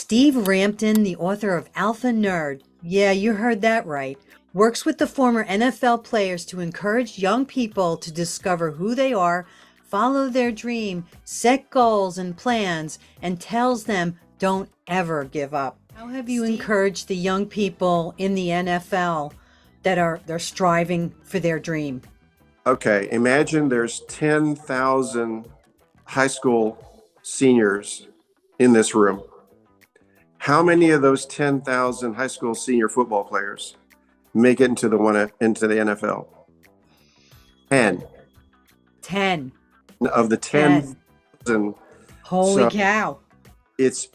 Steve Rampton, the author of Alpha Nerd, yeah, you heard that right, works with the former NFL players to encourage young people to discover who they are, follow their dream, set goals and plans, and tells them don't ever give up. How have you encouraged the young people in the NFL that they're striving for their dream? Okay, imagine there's 10,000 high school seniors in this room. How many of those 10,000 high school senior football players make it into the NFL? 10 10. of the 10. 10,000. Holy So cow. it's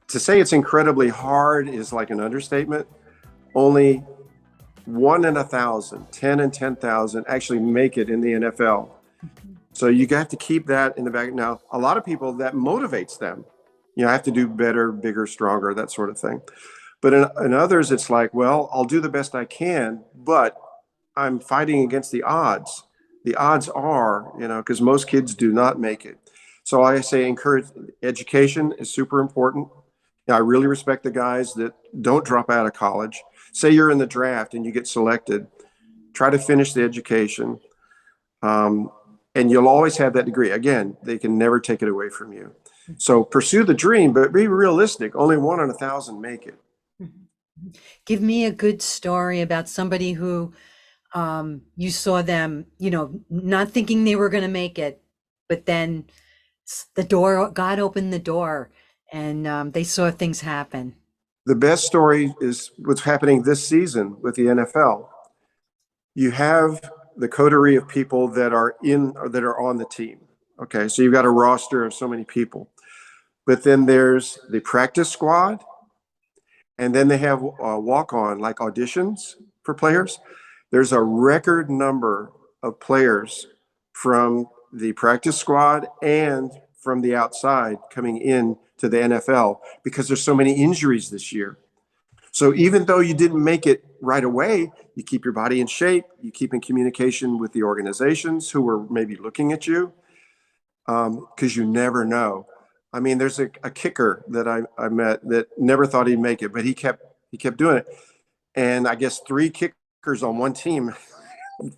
to say it's incredibly hard is like an understatement. Only 1 in 1,000, 10 and 10,000 actually make it in the NFL. So you got to keep that in the back. Now, a lot of people that motivates them. I have to do better, bigger, stronger, that sort of thing. But in others, it's like, well, I'll do the best I can, but I'm fighting against the odds. The odds are, because most kids do not make it. So I say encourage education is super important. I really respect the guys that don't drop out of college. Say you're in the draft and you get selected, try to finish the education. And you'll always have that degree. Again, they can never take it away from you. So pursue the dream, but be realistic. Only 1 in 1,000 make it. Give me a good story about somebody who you saw them, not thinking they were going to make it, but then God opened the door and they saw things happen. The best story is what's happening this season with the NFL. You have the coterie of people that are on the team. Okay, so you've got a roster of so many people. But then there's the practice squad, and then they have walk-on, like auditions for players. There's a record number of players from the practice squad and from the outside coming in to the NFL because there's so many injuries this year. So even though you didn't make it right away, you keep your body in shape, you keep in communication with the organizations who are maybe looking at you, because you never know. I mean, there's a kicker that I met that never thought he'd make it, but he kept doing it. And I guess 3 kickers on one team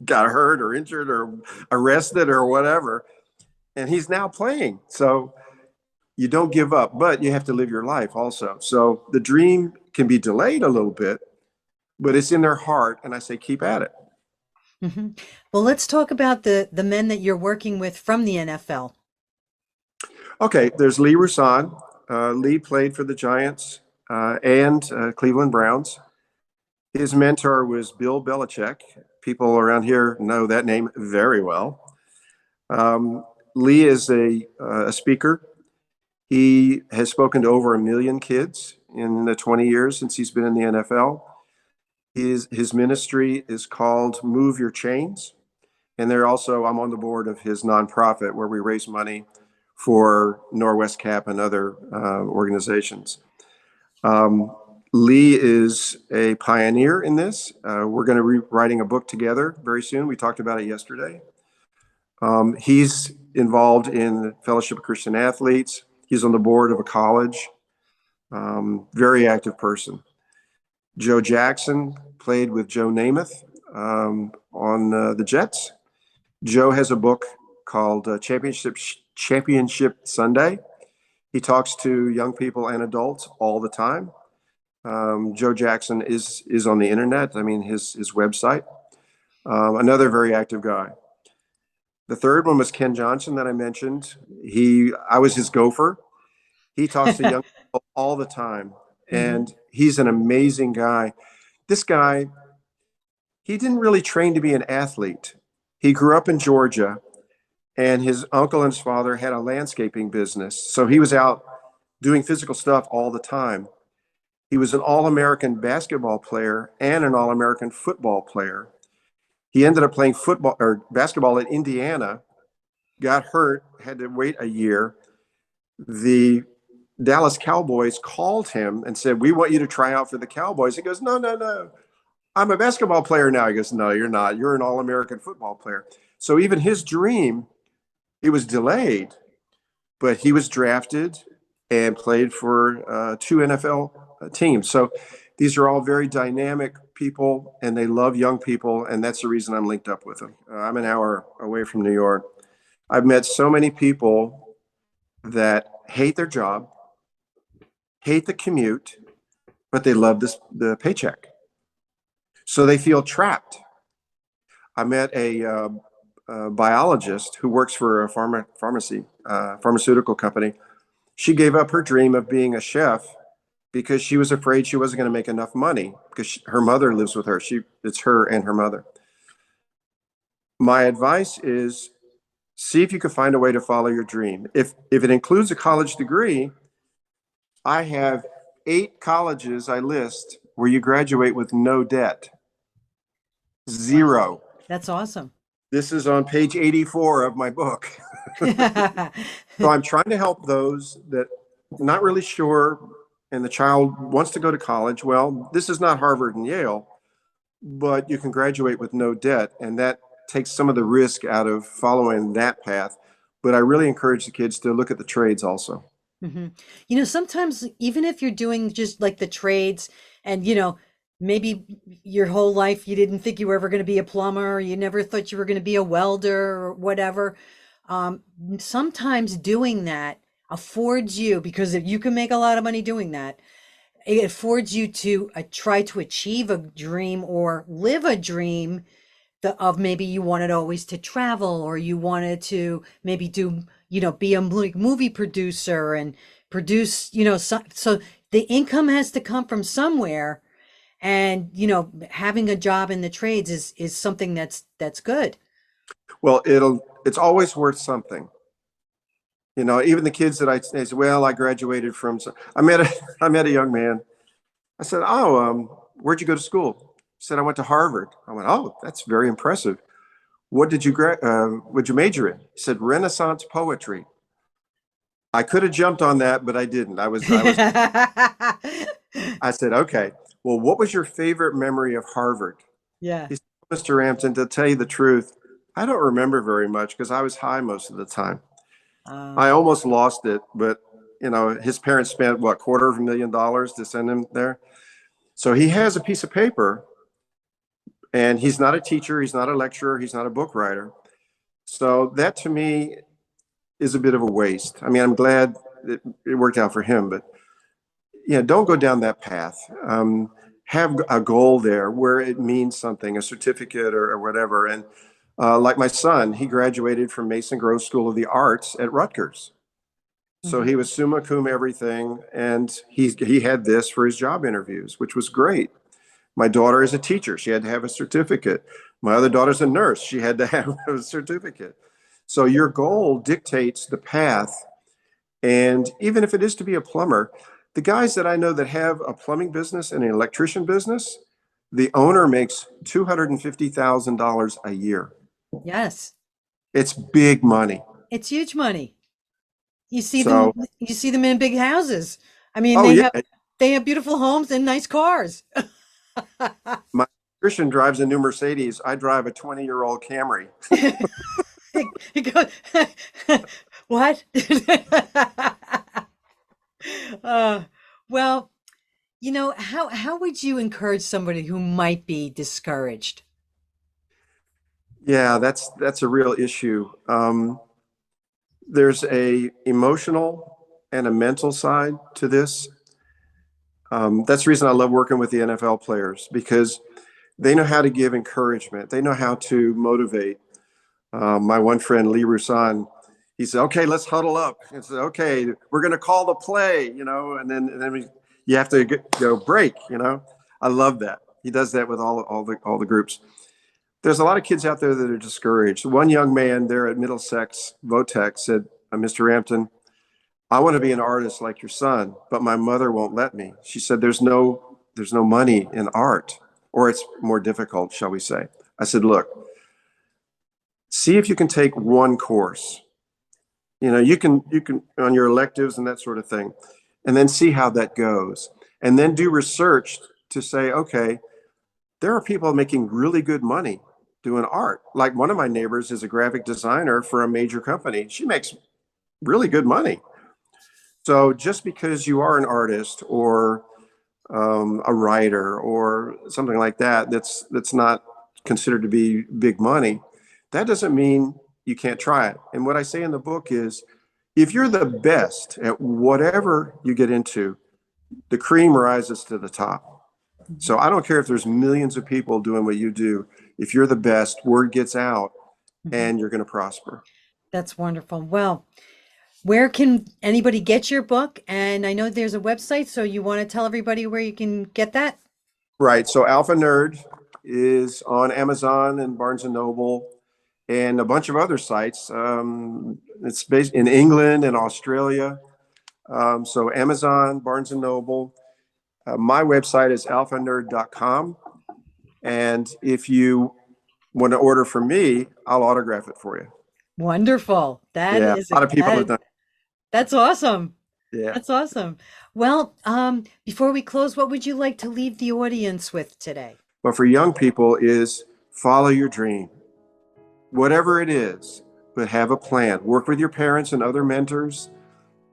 got hurt or injured or arrested or whatever. And he's now playing. So you don't give up, but you have to live your life also. So the dream can be delayed a little bit, but it's in their heart. And I say, keep at it. Mm-hmm. Well, let's talk about the men that you're working with from the NFL. Okay, there's Lee Rusan. Lee played for the Giants and Cleveland Browns. His mentor was Bill Belichick. People around here know that name very well. Lee is a speaker. He has spoken to over 1 million kids in the 20 years since he's been in the NFL. His ministry is called Move Your Chains. And I'm on the board of his nonprofit where we raise money for Northwest Cap and other organizations. Lee is a pioneer in this. We're going to be writing a book together very soon. We talked about it yesterday. He's involved in the Fellowship of Christian Athletes. He's on the board of a college. Very active person. Joe Jackson played with Joe Namath on the Jets. Joe has a book called Championship Sunday. He talks to young people and adults all the time. Joe Jackson is on the internet. I mean, his website. Another very active guy. The third one was Ken Johnson that I mentioned. I was his gopher. He talks to young people all the time, and he's an amazing guy. This guy, he didn't really train to be an athlete. He grew up in Georgia, and his uncle and his father had a landscaping business. So he was out doing physical stuff all the time. He was an All-American basketball player and an All-American football player. He ended up playing football or basketball at Indiana, got hurt, had to wait a year. The Dallas Cowboys called him and said, "We want you to try out for the Cowboys." He goes, No. I'm a basketball player now. He goes, "No, you're not. You're an All-American football player." So even his dream, it was delayed, but he was drafted and played for two NFL teams. So these are all very dynamic people, and they love young people, and that's the reason I'm linked up with them. I'm an hour away from New York. I've met so many people that hate their job, hate the commute, but they love the paycheck. So they feel trapped. I met a biologist who works for a pharmaceutical company. She gave up her dream of being a chef because she was afraid she wasn't going to make enough money because her mother lives with her. It's her and her mother. My advice is see if you can find a way to follow your dream. If it includes a college degree, I have 8 colleges I list where you graduate with no debt. Zero. That's awesome. This is on page 84 of my book. So I'm trying to help those that not really sure and the child wants to go to college. Well, this is not Harvard and Yale, but you can graduate with no debt, and that takes some of the risk out of following that path. But I really encourage the kids to look at the trades also. hmm You know, sometimes even if you're doing just like the trades and, maybe your whole life you didn't think you were ever going to be a plumber, or you never thought you were going to be a welder or whatever. Um, Sometimes doing that affords you, because if you can make a lot of money doing that, it affords you to try to achieve a dream or live a dream of maybe you wanted always to travel, or you wanted to maybe do, be a movie producer and produce, so the income has to come from somewhere. And, having a job in the trades is something that's good. Well, it's always worth something. Even the kids that I say, well, I graduated from, I met a young man. I said, oh, where'd you go to school? He said, I went to Harvard. I went, oh, that's very impressive. What'd you major in? He said, Renaissance poetry. I could have jumped on that, but I didn't. I said, okay, well, what was your favorite memory of Harvard? Yeah. He said, Mr. Rampton, to tell you the truth, I don't remember very much because I was high most of the time. I almost lost it, but his parents spent what, $250,000 to send him there. So he has a piece of paper, and he's not a teacher, he's not a lecturer, he's not a book writer. So that to me is a bit of a waste. I mean, I'm glad it worked out for him, but don't go down that path. Have a goal there where it means something, a certificate or whatever. And like my son, he graduated from Mason Grove School of the Arts at Rutgers. So he was summa cum everything, and he had this for his job interviews, which was great. My daughter is a teacher. She had to have a certificate. My other daughter's a nurse. She had to have a certificate. So your goal dictates the path. And even if it is to be a plumber, the guys that I know that have a plumbing business and an electrician business, the owner makes $250,000 a year. Yes. It's big money. It's huge money. You see So, them in big houses. I mean, oh yeah, they have beautiful homes and nice cars. my electrician drives a new Mercedes. I drive a 20-year-old Camry. He goes, what? uh, well, how would you encourage somebody who might be discouraged? Yeah, that's a real issue. There's a emotional and a mental side to this. That's the reason I love working with the NFL players, because they know how to give encouragement. They know how to motivate. My one friend, Lee Roussan, he said, okay, let's huddle up. And said, okay, we're going to call the play, and then you have to go break, I love that. He does that with all the groups. There's a lot of kids out there that are discouraged. One young man there at Middlesex Votech said, Mr. Rampton, I want to be an artist like your son, but my mother won't let me. She said, there's no money in art, or it's more difficult, shall we say. I said, look, see if you can take one course. You can on your electives and that sort of thing, and then see how that goes. And then do research to say, okay, there are people making really good money doing art. Like one of my neighbors is a graphic designer for a major company. She makes really good money. So just because you are an artist or a writer or something like that, that's not considered to be big money, that doesn't mean you can't try it. And what I say in the book is, if you're the best at whatever you get into, the cream rises to the top. Mhm. So I don't care if there's millions of people doing what you do. If you're the best, word gets out Mhm. and you're going to prosper. That's wonderful. Well, where can anybody get your book? And I know there's a website, so you want to tell everybody where you can get that? Right. So Alpha Nerd is on Amazon and Barnes and Noble and a bunch of other sites. It's based in England and Australia. So Amazon, Barnes and Noble. My website is alphanerd.com. And if you want to order from me, I'll autograph it for you. Wonderful. That Yeah, is a lot of people have done. that's awesome. Yeah. That's awesome. Well, before we close, what would you like to leave the audience with today? But for young people is follow your dream, whatever it is, but have a plan. Work with your parents and other mentors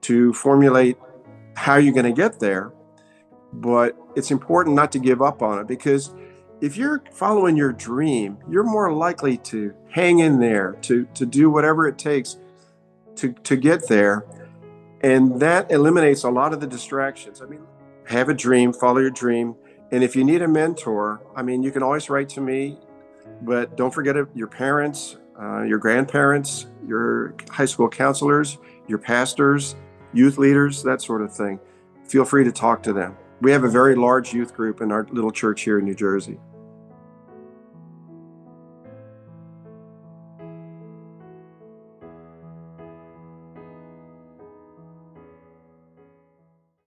to formulate how you're going to get there. But it's important not to give up on it, because if you're following your dream, you're more likely to hang in there, to do whatever it takes to get there. And that eliminates a lot of the distractions. I mean, have a dream, follow your dream. And if you need a mentor, I mean, you can always write to me, but don't forget your parents, your grandparents, your high school counselors, your pastors, youth leaders, that sort of thing. Feel free to talk to them. We have a very large youth group in our little church here in New Jersey.